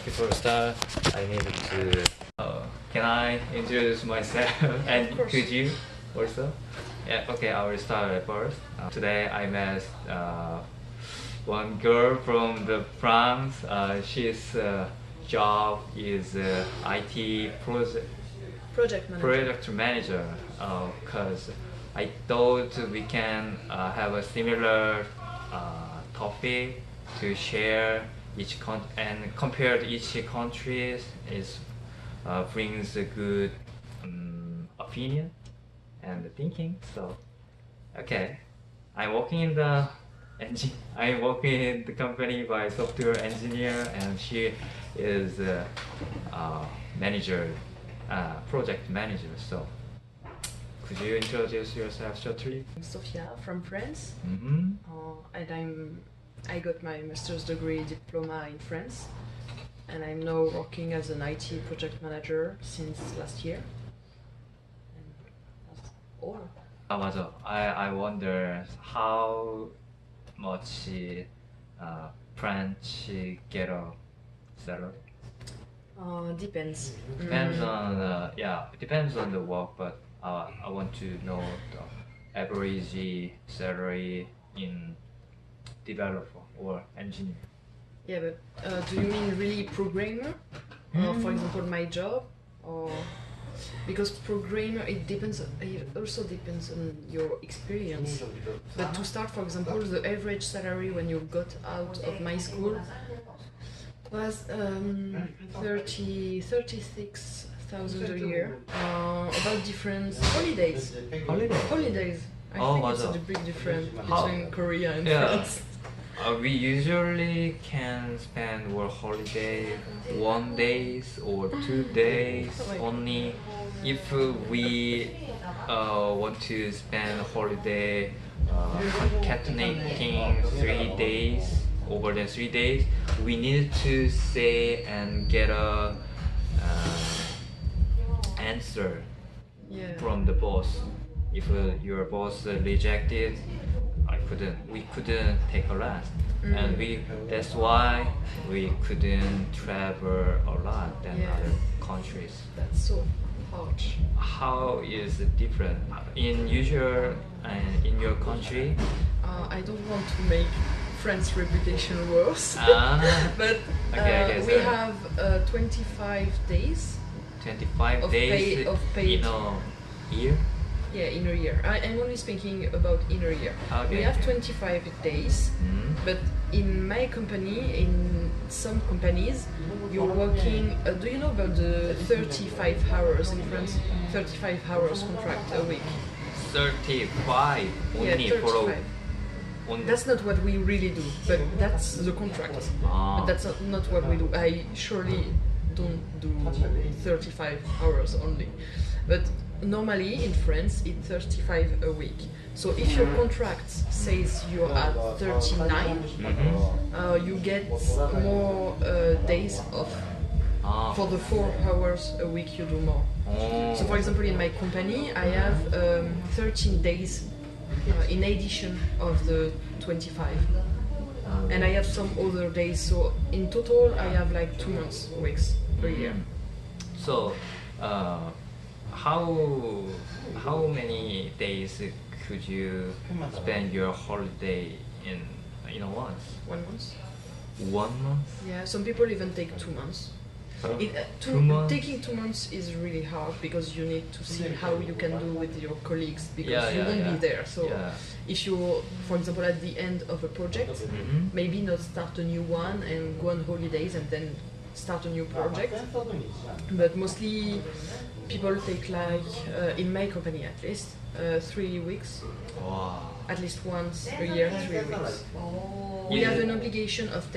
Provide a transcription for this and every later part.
before start, I need to. Can I introduce myself? And could you also? Yeah. Okay. I will start at first. Today I met one girl from the France. She's job is IT project manager. Cause I thought we can have a similar topic to share and compare each countries is brings a good opinion and thinking. So okay, I'm working in the I'm working in the company by software engineer, and she is manager, project manager. So could you introduce yourself shortly? I'm Sophia from France, Mm-hmm. and I got my master's degree diploma in France, and I'm now working as an IT project manager since last year. And that's all. 맞아. I wonder how much French get a salary. Depends. Depends on depends on the work, but I want to know the average salary in developer or engineer. Yeah, but do you mean really programmer? For example, my job, or because programmer it depends. It also depends on your experience. But to start, for example, the average salary when you got out of my school was 36,000 a year. About different holidays. Holidays. I think it's a big difference between Korea and France. We usually can spend our holiday 1 day or 2 days only. If we want to spend holiday concatenating 3 days, over the 3 days, we need to say and get a answer from the boss. If your boss rejected, we couldn't take a rest, and that's why we couldn't travel a lot than other countries. That's so hard. How is it different in usual in your country? I don't want to make France reputation worse, but we have 25 days. 25 days of paid in a year? Yeah, in a year. I'm only speaking about in a year. Okay, we have 25 days, but in my company, in some companies, you're working. Do you know about the 35 hours in France? 35 hours contract a week. 35 only 35. That's not what we really do, but that's the contract. But that's not what we do. I surely don't do 35 hours only, but normally in France it's 35 a week. So if your contract says you're at 39, you get more days off. For the 4 hours a week you do more. So for example, in my company I have 13 days in addition of the 25, and I have some other days, so in total I have like 2 weeks per year. So how many days could you spend your holiday in a month? 1 month. 1 month? Yeah, some people even take 2 months. 2 months? Taking 2 months is really hard because you need to see how you can do with your colleagues, because you won't be there. So if you, for example, at the end of a project, maybe not start a new one and go on holidays and then start a new project. But mostly people take like, in my company at least, 3 weeks. Wow. At least once a year, 3 weeks. We have an obligation of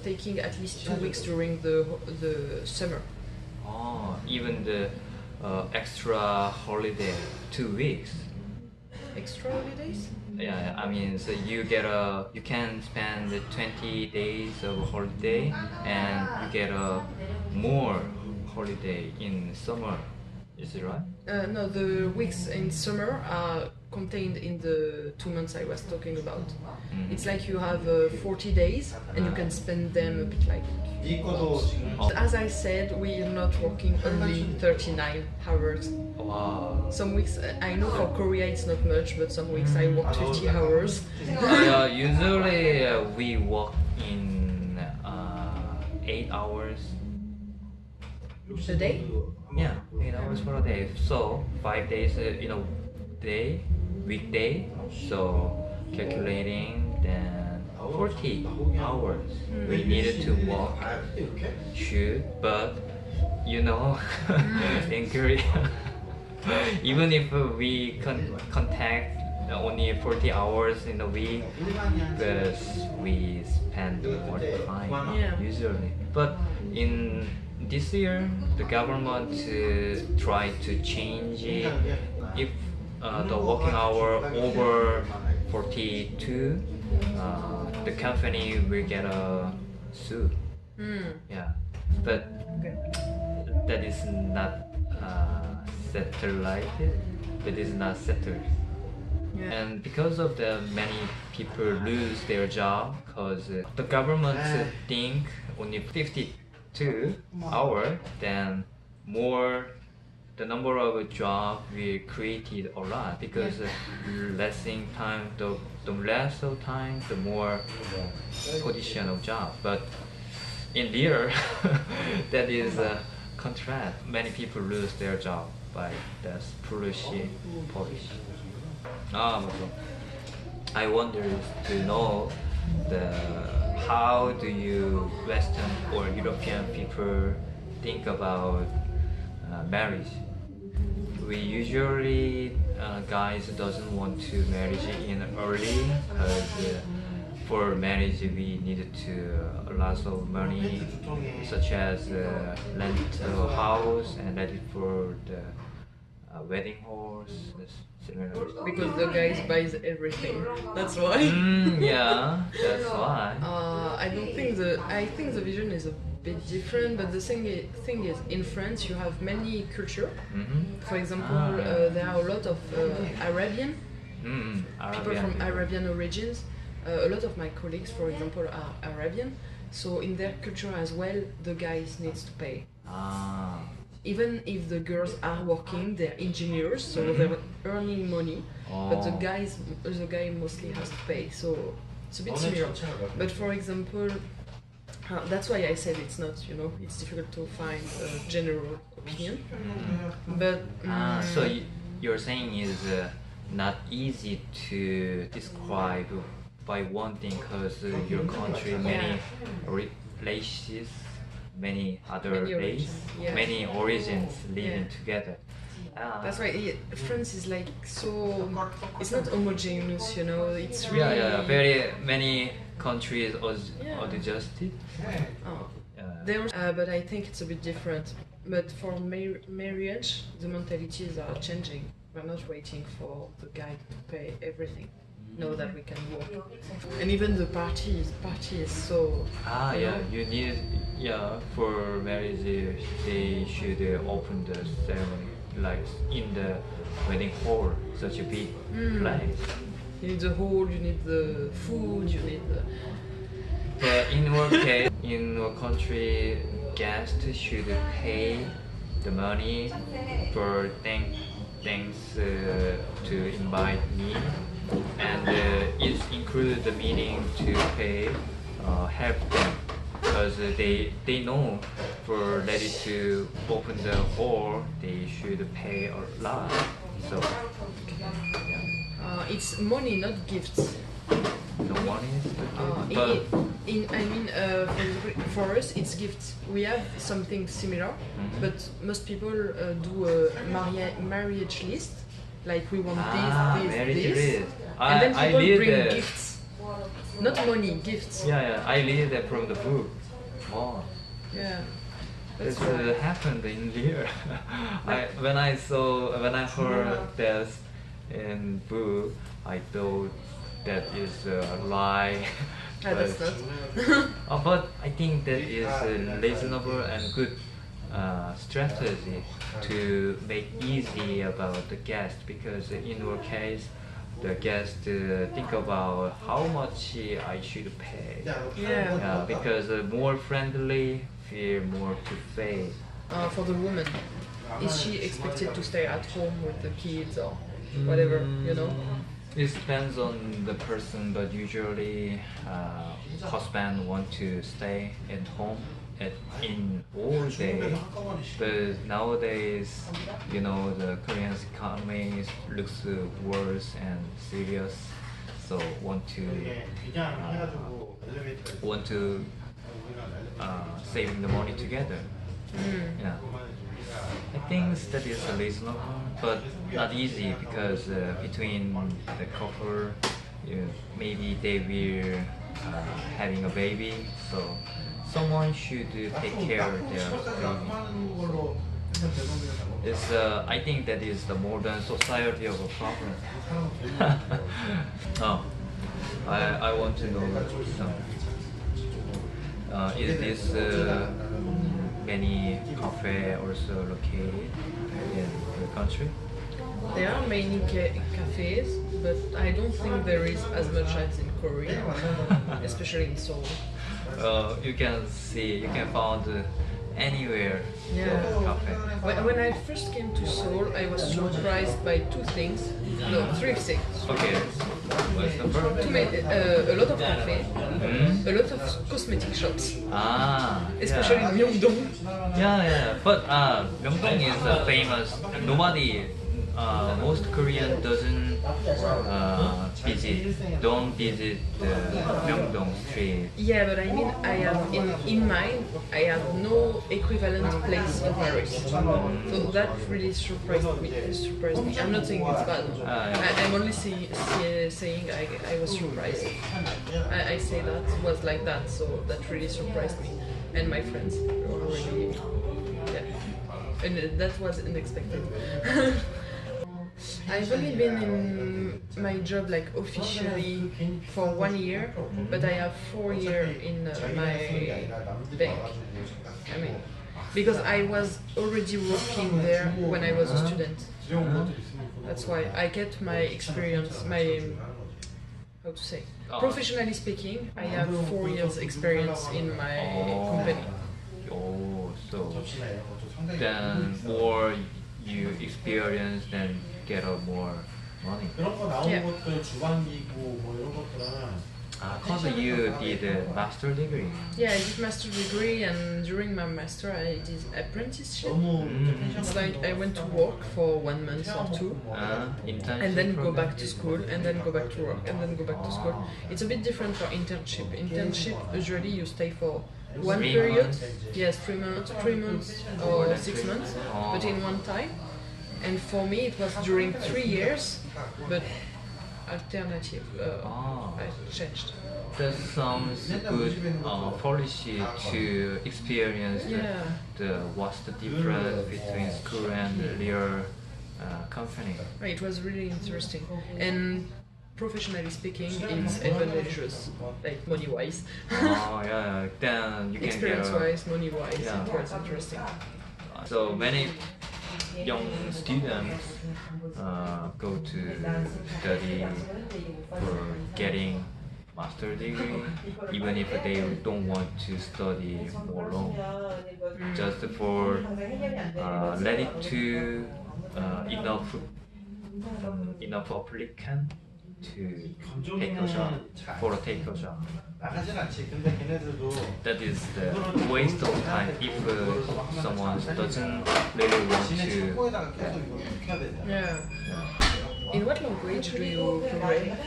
taking at least 2 weeks during the summer. Oh, even the extra holiday, 2 weeks. Extra holidays? Yeah, I mean, so you can spend 20 days of holiday, and you get a more holiday in summer. Is it right? No, the weeks in summer are contained in the 2 months I was talking about. It's like you have 40 days and you can spend them a bit like you want. As I said, we are not working only 39 hours. Wow. Some weeks, I know for Korea it's not much, but some weeks I work 50 hours. Usually we work in 8 hours. A day? Yeah, 8 hours for a day. So 5 days in a day, weekday. So calculating then 40 hours we needed to work, shoot, but you know, in Korea, even if we contact only 40 hours in a week, because we spend more time usually. But in this year, the government try to change it. If the working hour over 42, the company will get a suit. Yeah, but that is not settled like it. That is not settled. Yeah. And because of the many people lose their job, because the government think only 52 hours, then more the number of jobs we created a lot, because lessing time, the less of time, the more position of job. But in there, that is a contrast. Many people lose their job by this policy. I wonder to know how do you Western or European people think about marriage. We usually guys doesn't want to marry in early, because for marriage we needed to a lot of money, such as rent a house and ready for the wedding horse. Because the guys buys everything. That's why. Yeah, that's why. I think the vision is a bit different, but the thing is, in France you have many culture. For example, there are a lot of Arabian people from Arabian origins. A lot of my colleagues, for example, are Arabian. So in their culture as well, the guys needs to pay. Even if the girls are working, they're engineers, so they're earning money. But the guy mostly has to pay. So it's a bit similar. But for example, that's why I said it's not, it's difficult to find a general opinion. But so you're saying is not easy to describe by one thing, because your country many races, many other races, many origins living together. That's why France is like so. It's not homogeneous, It's really very many countries adjusted. But I think it's a bit different. But for marriage, the mentalities are changing. We're not waiting for the guy to pay everything. Know that we can work, and even the party is so. You need for marriage they should open the ceremony like in the wedding hall, such a big place. You need the hall, you need the food, you need the. But in our case, in our country, guests should pay the money for things to invite me, and it includes the meaning to pay, help them, because they know for ready to open the hall they should pay a lot. So it's money, not gifts. No money is for us it's gifts. We have something similar, but most people do a marriage list, like we want this, and then people bring gifts, not money, gifts. I read that from the book. Oh. Yeah. This happened in here. When I heard this in book, I thought that is a lie. That's not. But I think that is reasonable and good strategy to make easy about the guest, because in our case the guest think about how much I should pay. Yeah. Because more friendly feel more to pay. For the woman, is she expected to stay at home with the kids or whatever, you know? It depends on the person, but usually husband want to stay at home in all day. But nowadays, you know, the Korean economy looks worse and serious, so want to saving the money together. Yeah. I think that is reasonable, but not easy, because between the couple, maybe they will having a baby, so someone should take care of their baby. It's, I think that is the modern society of a problem. Oh, I want to know some. Is this many cafe also located in the country? There are many cafes, but I don't think there is as much as in Korea, especially in Seoul. You can find anywhere cafe. When I first came to Seoul, I was surprised by two things. No, three things. Okay. What's the first? A lot of cafes, a lot of cosmetic shops, especially in Myeongdong. Yeah. But Myeongdong is famous. Most Korean don't visit the Myeongdong street. Yeah, but I mean, I have in mind, I have no equivalent place in Paris. So that really surprised me. I'm not saying it's bad. I'm only saying I was surprised. I say that was like that, so that really surprised me and my friends were really, yeah, and that was unexpected. I've only been in my job like officially for 1 year, but I have 4 years in my bank. I mean, because I was already working there when I was a student. That's why I kept my experience, how to say, professionally speaking, I have 4 years experience in my company. Oh, so then more you experience, then get more money. Yeah. Because you did a master degree. Yeah, I did master degree, and during my master I did apprenticeship. It's like I went to work for 1 month or 2, and then go back to school, and then go back to work, and then go back to school. It's a bit different for internship. Internship, usually you stay for 1 period. Yes, 3 months or 6 months, but in one time. And for me it was during 3 years, but alternative. I changed. That sounds good policy to experience what's the difference between school and real company. It was really interesting, and professionally speaking, it's advantageous, like money-wise. Then you can experience-wise, money-wise, it was interesting. So many young students go to study for getting master degree, even if they don't want to study more long, just for let it to enough applicant to take a job, That is the waste of time if someone doesn't really want to. Yeah. In what language do you program?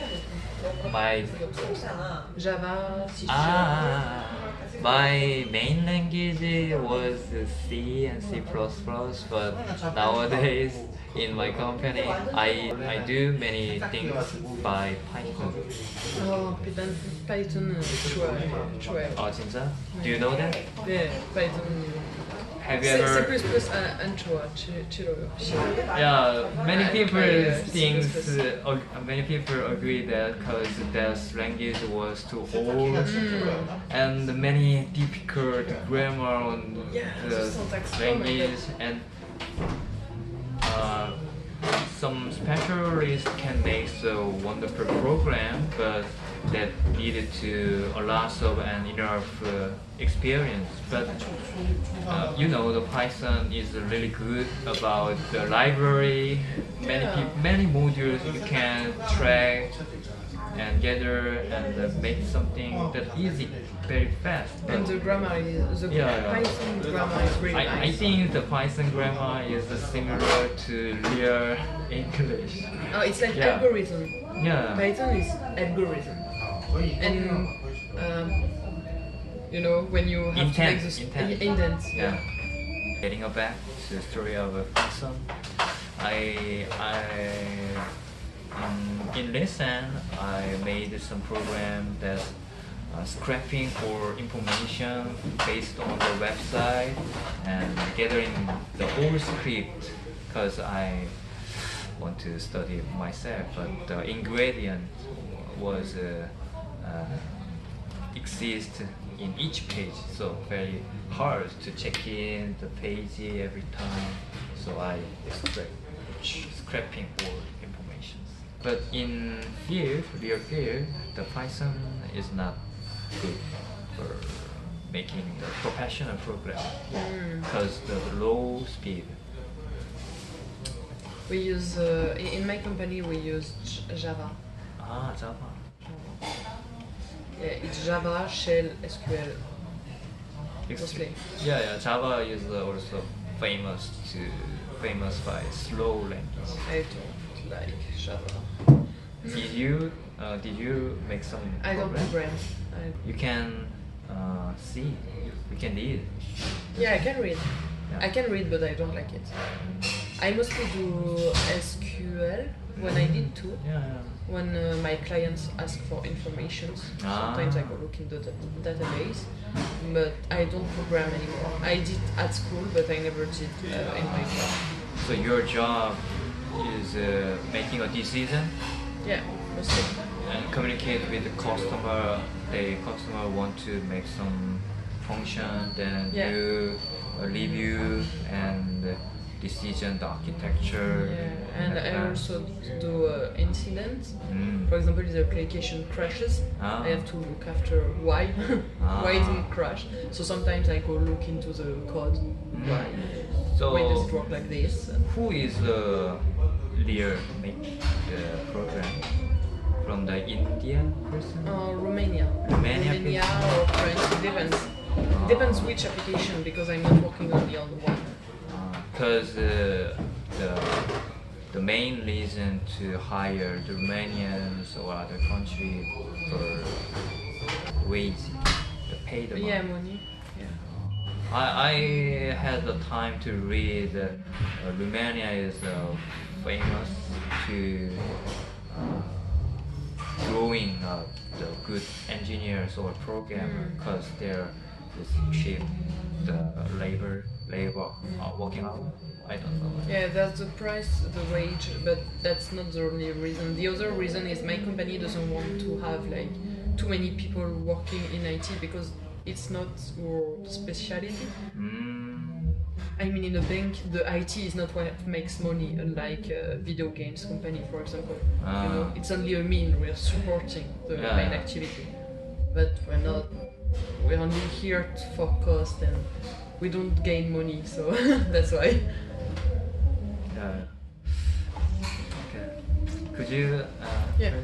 My Java, C#. My main language was C and C++, but nowadays in my company I do many things by Python. Python 좋아해요. 진짜? Do you know that? 네, Python have you ever? and Yeah, many people think C++. many people agree that because that language was too old and many difficult grammar on the language and some specialists can make a wonderful program, but that needed to a lot of and enough experience. But you know, the Python is really good about the library. Many modules you can track and gather and make something that easy, very fast. And the grammar is Python grammar is really nice. I think the Python grammar is similar to real English. Oh, it's like algorithm. Yeah. Python is algorithm. And you know, when you have to make this indent. Yeah. Getting back to the story of Python, in lesson I made some program that's scraping for information based on the website and gathering the whole script because I want to study myself, but the ingredient was exist in each page, so very hard to check in the page every time. So I scraping for information. But in real field, the Python is not good for making the professional program because the low speed. We use in my company we use Java. Ah, Java. Yeah, it's Java, Shell, SQL. Mostly. Yeah, Java is also famous by slow language. I don't like Java. Did you make some program? I don't program. You can see. You can read. Yeah, I can read. Yeah. I can read, but I don't like it. I mostly do SQL when I need to. Yeah. When my clients ask for information, sometimes I go look in the database, but I don't program anymore. I did at school, but I never did in my job. So your job is making a decision? Yeah, mostly. And communicate with the customer. The customer want to make some function, then you review and decision the architecture. Yeah, and I also do incidents. For example, if the application crashes, I have to look after why why it didn't crash. So sometimes I go look into the code. Why does it work like this? Who is the leader make the program? From the Indian person? Romania or French. It depends. It depends which application, because I'm not working only on one. Because the main reason to hire the Romanians or other countries for wage, to pay the money. Yeah, money. Yeah. I had the time to read. Romania is famous to growing the good engineers or programmers because there is cheap the labor working out. I don't know. Yeah, that's the price, the wage, but that's not the only reason. The other reason is my company doesn't want to have like too many people working in IT because it's not our specialty. I mean, in a bank, the IT is not what makes money, unlike a video games company, for example. You know, it's only a mean. We're supporting the main activity, but we're only here for cost and we don't gain money, so that's why. Yeah. Okay. Could you? Yeah.